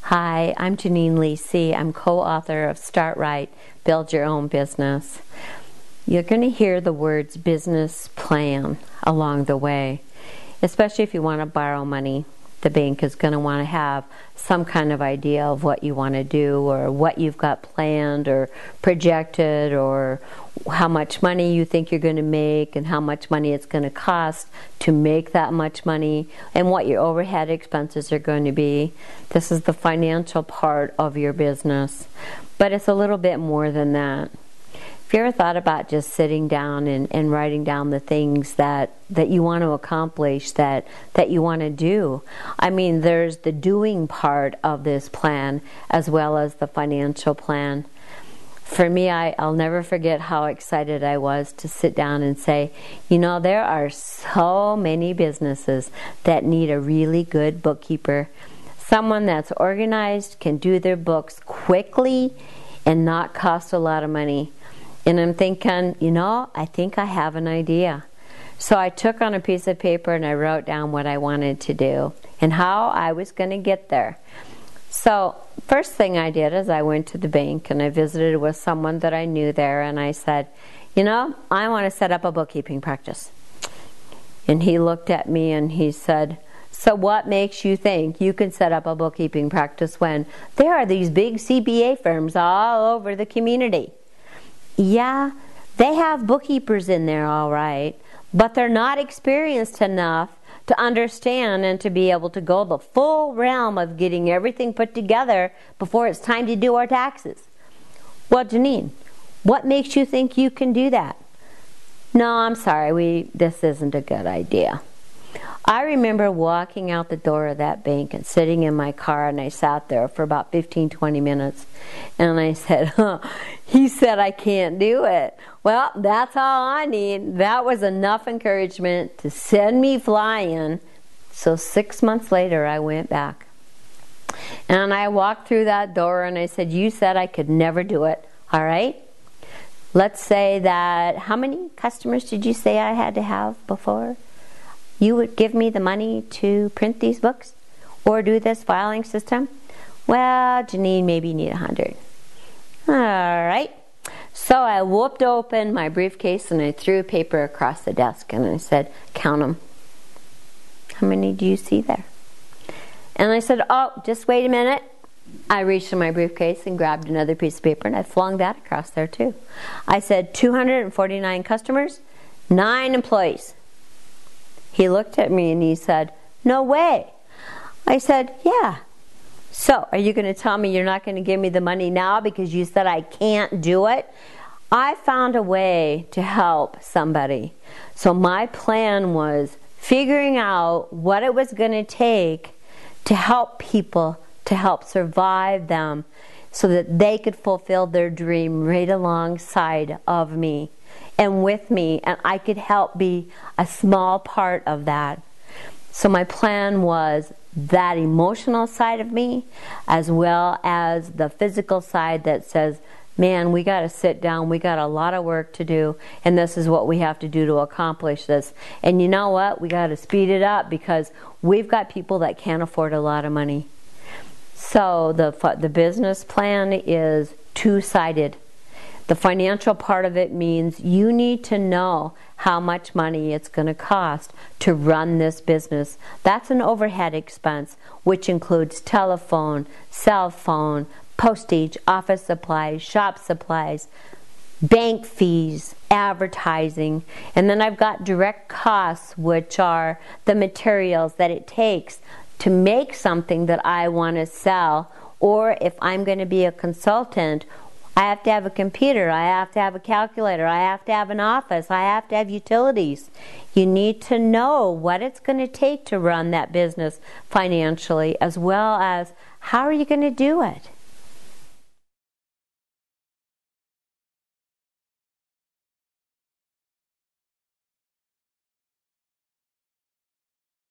Hi, I'm Jeannine Lecy. I'm co-author of Start Right, Build Your Own Business. You're going to hear the words business plan along the way, especially if you want to borrow money. The bank is going to want to have some kind of idea of what you want to do or what you've got planned or projected or how much money you think you're going to make and how much money it's going to cost to make that much money and what your overhead expenses are going to be. This is the financial part of your business, but it's a little bit more than that. Have you ever thought about just sitting down and writing down the things that you want to accomplish, that you want to do? I mean, there's the doing part of this plan as well as the financial plan. For me, I'll never forget how excited I was to sit down and say, you know, there are so many businesses that need a really good bookkeeper. Someone that's organized, can do their books quickly and not cost a lot of money. And I'm thinking, you know, I think I have an idea. So I took on a piece of paper and I wrote down what I wanted to do and how I was going to get there. So first thing I did is I went to the bank and I visited with someone that I knew there and I said, you know, I want to set up a bookkeeping practice. And he looked at me and he said, so what makes you think you can set up a bookkeeping practice when there are these big CPA firms all over the community? Yeah, they have bookkeepers in there, all right, but they're not experienced enough to understand and to be able to go the full realm of getting everything put together before it's time to do our taxes. Well, Jeannine, what makes you think you can do that? No, I'm sorry, this isn't a good idea. I remember walking out the door of that bank and sitting in my car, and I sat there for about 15-20 minutes and I said, he said I can't do it. Well, that's all I need. That was enough encouragement to send me flying. So 6 months later I went back and I walked through that door and I said, you said I could never do it. All right, let's say that, how many customers did you say I had to have before you would give me the money to print these books or do this filing system? Well, Jeannine, maybe you need 100. All right. So I whooped open my briefcase and I threw a paper across the desk and I said, count them. How many do you see there? And I said, oh, just wait a minute. I reached in my briefcase and grabbed another piece of paper and I flung that across there too. I said 249 customers, 9 employees. He looked at me and he said, no way. I said, yeah. So, are you going to tell me you're not going to give me the money now because you said I can't do it? I found a way to help somebody. So my plan was figuring out what it was going to take to help people, to help survive them so that they could fulfill their dream right alongside of me and with me, and I could help be a small part of that. So my plan was that emotional side of me as well as the physical side that says, man, we got to sit down, we got a lot of work to do, and this is what we have to do to accomplish this. And you know what? We got to speed it up because we've got people that can't afford a lot of money. So the business plan is two-sided. The financial part of it means you need to know how much money it's going to cost to run this business. That's an overhead expense, which includes telephone, cell phone, postage, office supplies, shop supplies, bank fees, advertising, and then I've got direct costs, which are the materials that it takes to make something that I want to sell, or if I'm going to be a consultant, I have to have a computer, I have to have a calculator, I have to have an office, I have to have utilities. You need to know what it's going to take to run that business financially, as well as how are you going to do it.